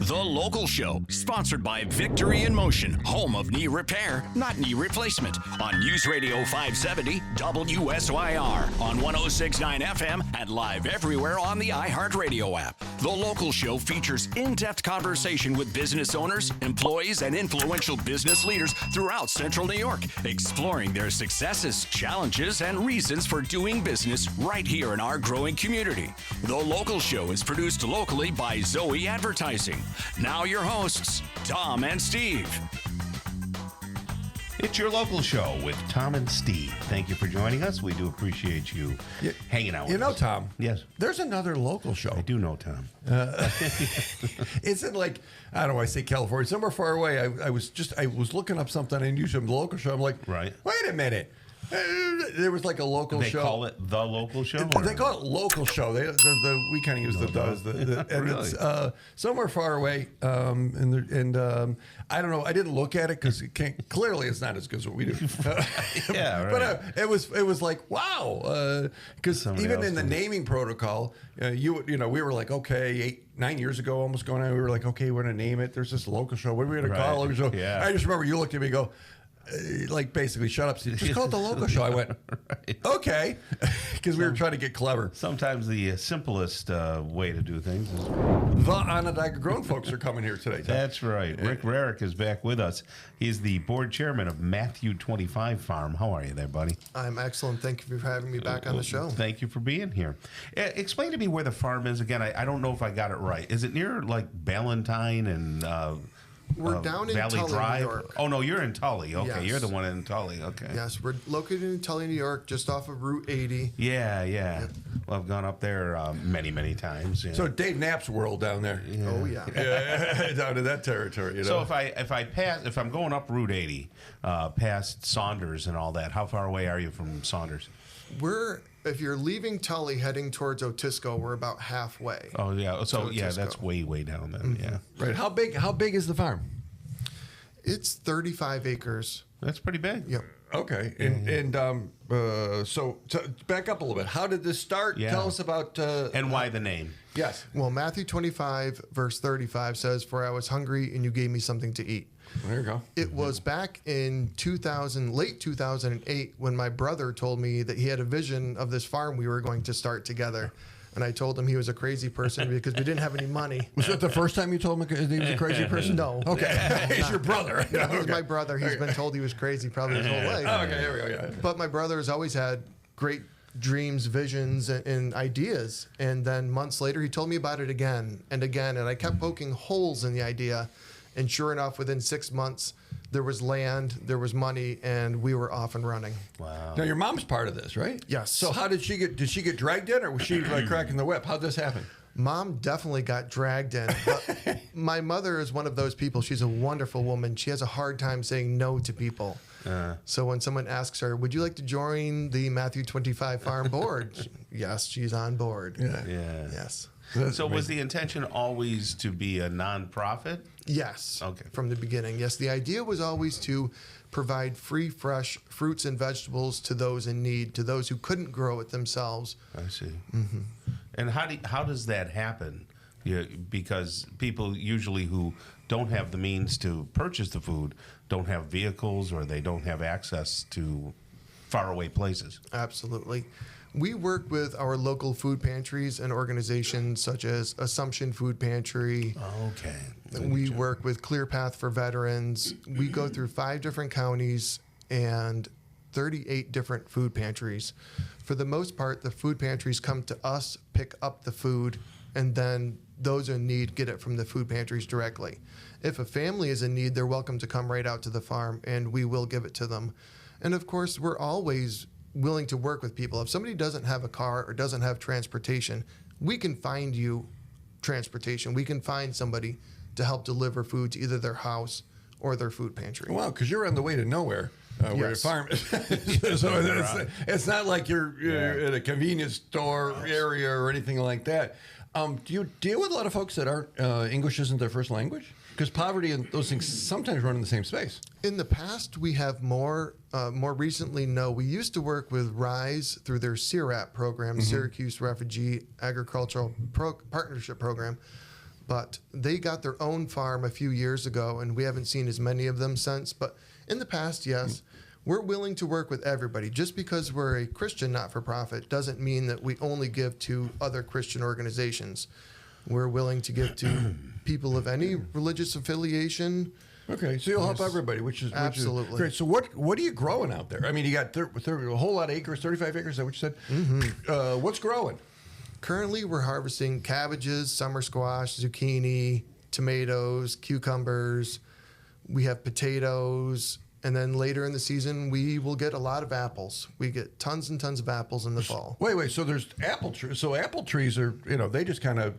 The Local Show, sponsored by Victory in Motion, home of knee repair, not knee replacement, on News Radio 570 WSYR, on 106.9 FM, and live everywhere on the iHeartRadio app. The Local Show features in-depth conversation with business owners, employees, and influential business leaders throughout Central New York, exploring their successes, challenges, and reasons for doing business right here in our growing community. The Local Show is produced locally by Zoe Advertising. Now your hosts, Tom and Steve. It's your local show with Tom and Steve. Thank you for joining us. We do appreciate you hanging out with us. You know, Tom. Yes. There's another local show. I do know, Tom. It's in like, I don't know, I say California, somewhere far away. I was looking up something and you said the local show. I'm like, right. Wait a minute. There was like a local show. They call it the local show? They call it local show. We kind of use the does. And really? It's somewhere far away. And I don't know. I didn't look at it because clearly it's not as good as what we do. Yeah, right. But it was like, wow. Because even in the naming protocol, we were like, okay, 9 years ago, almost going on, we were like, okay, we're going to name it. There's this local show. What are we going to call it? Local show? Yeah. I just remember you looked at me and go, like basically, shut up, Steve. Just call it the local show. I went, right. Okay, because we were trying to get clever. Sometimes the simplest way to do things is... The Onondaga Grown folks are coming here today, Tom. That's right. Rick Rarick is back with us. He's the board chairman of Matthew 25 Farm. How are you there, buddy? I'm excellent. Thank you for having me back on the show. Thank you for being here. Explain to me where the farm is again. I don't know if I got it right. Is it near like Ballantyne and... We're down in Valley Tully, Drive? New York. Oh, no, you're in Tully. Okay, Yes. You're the one in Tully. Okay. Yes, we're located in Tully, New York, just off of Route 80. Yeah. Well, I've gone up there many, many times. Yeah. So Dave Knapp's world down there. Yeah. Oh, yeah. Yeah, down to that territory. You know? So if I'm going up Route 80, past Saunders and all that, how far away are you from Saunders? If you're leaving Tully heading towards Otisco, we're about halfway. Oh, yeah. So, yeah, Otisco. that's way, way down then. Yeah. Right. How big is the farm? It's 35 acres. That's pretty big. Yep. Okay. So back up a little bit. How did this start? Yeah. Tell us about... And why the name? Yes. Well, Matthew 25, verse 35 says, "For I was hungry and you gave me something to eat." There you go. It was back in late 2008, when my brother told me that he had a vision of this farm we were going to start together. And I told him he was a crazy person because we didn't have any money. Was that the first time you told him he was a crazy person? No. Okay. He's your brother. No, he's my brother. He's been told he was crazy probably his whole life. Oh, okay, here we go. Yeah. But my brother has always had great dreams, visions, and ideas. And then months later, he told me about it again and again. And I kept poking holes in the idea. And sure enough, within 6 months, there was land, there was money, and we were off and running. Wow. Now, your mom's part of this, right? Yes. So how did she get dragged in, or was she like cracking the whip? How'd this happen? Mom definitely got dragged in. But my mother is one of those people. She's a wonderful woman. She has a hard time saying no to people. So when someone asks her, "Would you like to join the Matthew 25 Farm Board?" Yes, she's on board. Yeah. Yes. So was the intention always to be a nonprofit? Yes. Okay. From the beginning. Yes. The idea was always to provide free, fresh fruits and vegetables to those in need, to those who couldn't grow it themselves. I see. Mm-hmm. And how does that happen? Because people usually who don't have the means to purchase the food don't have vehicles, or they don't have access to faraway places. Absolutely. We work with our local food pantries and organizations such as Assumption Food Pantry. Okay. We work with Clear Path for Veterans. We go through 5 different counties and 38 different food pantries. For the most part, the food pantries come to us, pick up the food, and then those in need get it from the food pantries directly. If a family is in need, they're welcome to come right out to the farm, and we will give it to them. And of course, we're always willing to work with people. If somebody doesn't have a car or doesn't have transportation, we can find you transportation. We can find somebody to help deliver food to either their house or their food pantry. Wow, because you're on the way to nowhere. Where your Yes. farm is. So it's not like you're at a convenience store area or anything like that. Do you deal with a lot of folks that aren't English isn't their first language? Because poverty and those things sometimes run in the same space. In the past, we have more recently, no. We used to work with RISE through their SIRAP program, Syracuse Refugee Agricultural Partnership Program. but they got their own farm a few years ago, and we haven't seen as many of them since. But in the past, yes, we're willing to work with everybody. Just because we're a Christian not-for-profit doesn't mean that we only give to other Christian organizations. We're willing to give to people of any religious affiliation. Okay, so you'll help everybody, which is Absolutely. great. So what are you growing out there? I mean, you got a whole lot of acres, 35 acres, is that what you said? Mm-hmm. What's growing? Currently, we're harvesting cabbages, summer squash, zucchini, tomatoes, cucumbers. We have potatoes. And then later in the season, we will get a lot of apples. We get tons and tons of apples in the fall. Wait. So there's apple trees. So apple trees are, they just kind of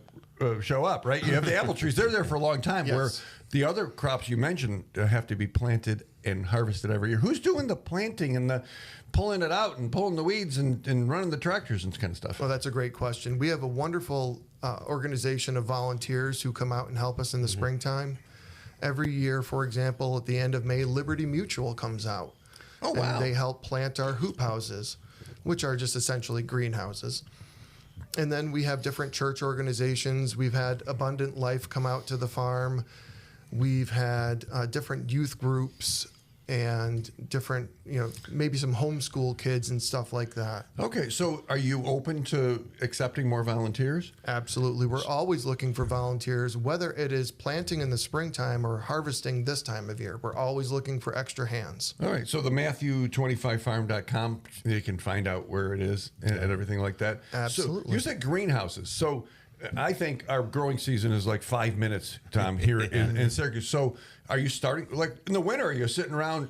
show up, right? You have the apple trees. They're there for a long time. Yes. Where the other crops you mentioned have to be planted and harvested every year. Who's doing the planting and the pulling it out and pulling the weeds and running the tractors and kind of stuff? Well, that's a great question. We have a wonderful organization of volunteers who come out and help us in the springtime. Every year, for example, at the end of May, Liberty Mutual comes out. Oh, wow. And they help plant our hoop houses, which are just essentially greenhouses. And then we have different church organizations. We've had Abundant Life come out to the farm. We've had different youth groups and different, maybe some homeschool kids and stuff like that. Okay, so are you open to accepting more volunteers? Absolutely. We're always looking for volunteers, whether it is planting in the springtime or harvesting this time of year. We're always looking for extra hands. All right, so the Matthew25farm.com, you can find out where it is and everything like that. Absolutely. So you said greenhouses. So I think our growing season is like 5 minutes, Tom, here in Syracuse. So are you starting, like in the winter, are you sitting around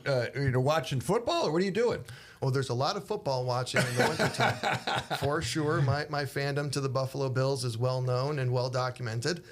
watching football, or what are you doing? Well, there's a lot of football watching in the wintertime, for sure. My fandom to the Buffalo Bills is well known and well documented.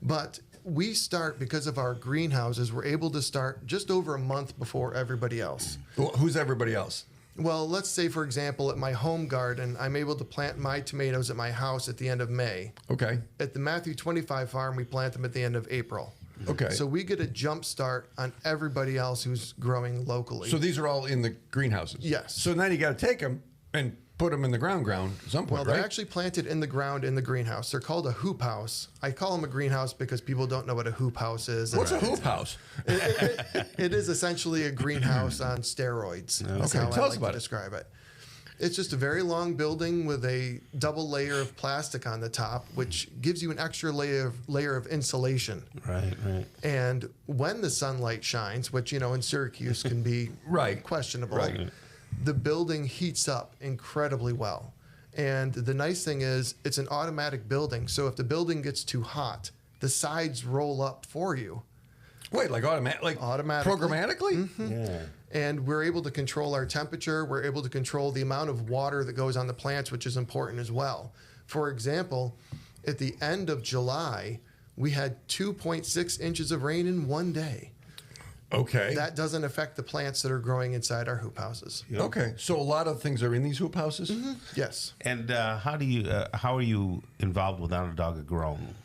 But we start, because of our greenhouses, we're able to start just over a month before everybody else. Well, who's everybody else? Well, let's say, for example, at my home garden, I'm able to plant my tomatoes at my house at the end of May. Okay. At the Matthew 25 farm, we plant them at the end of April. Okay. So we get a jump start on everybody else who's growing locally. So these are all in the greenhouses? Yes. So now you got to take them and put them in the ground at some point, Well, right? they're actually planted in the ground in the greenhouse. They're called a hoop house. I call them a greenhouse because people don't know what a hoop house is. What's a hoop house? It is essentially a greenhouse on steroids. That's Okay, how tell I us like about to it. describe it. It's just a very long building with a double layer of plastic on the top, which gives you an extra layer of insulation. Right. And when the sunlight shines, which, in Syracuse can be Right. questionable, Right. the building heats up incredibly well. And the nice thing is it's an automatic building. So if the building gets too hot, the sides roll up for you. Wait, like Automatically. programmatically? Yeah. And we're able to control our temperature. We're able to control the amount of water that goes on the plants, which is important as well. For example, at the end of July, we had 2.6 inches of rain in one day. Okay. That doesn't affect the plants that are growing inside our hoop houses. Okay. So a lot of things are in these hoop houses? Yes. And how are you involved with Onondaga Grown?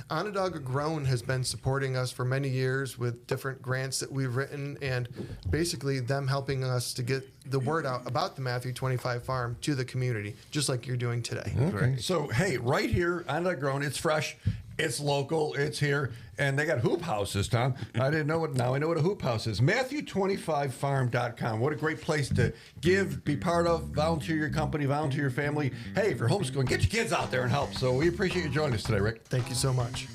Onondaga Grown has been supporting us for many years with different grants that we've written, and basically them helping us to get the word out about the Matthew 25 farm to the community, just like you're doing today. Okay. So, hey, right here, Onondaga Grown, it's fresh, it's local, it's here, and they got hoop houses, Tom. I didn't know what, now I know what a hoop house is. Matthew25farm.com. What a great place to give, be part of, volunteer your company, volunteer your family. Hey, if you're homeschooling, get your kids out there and help. So we appreciate you joining us today, Rick. Thank you so much.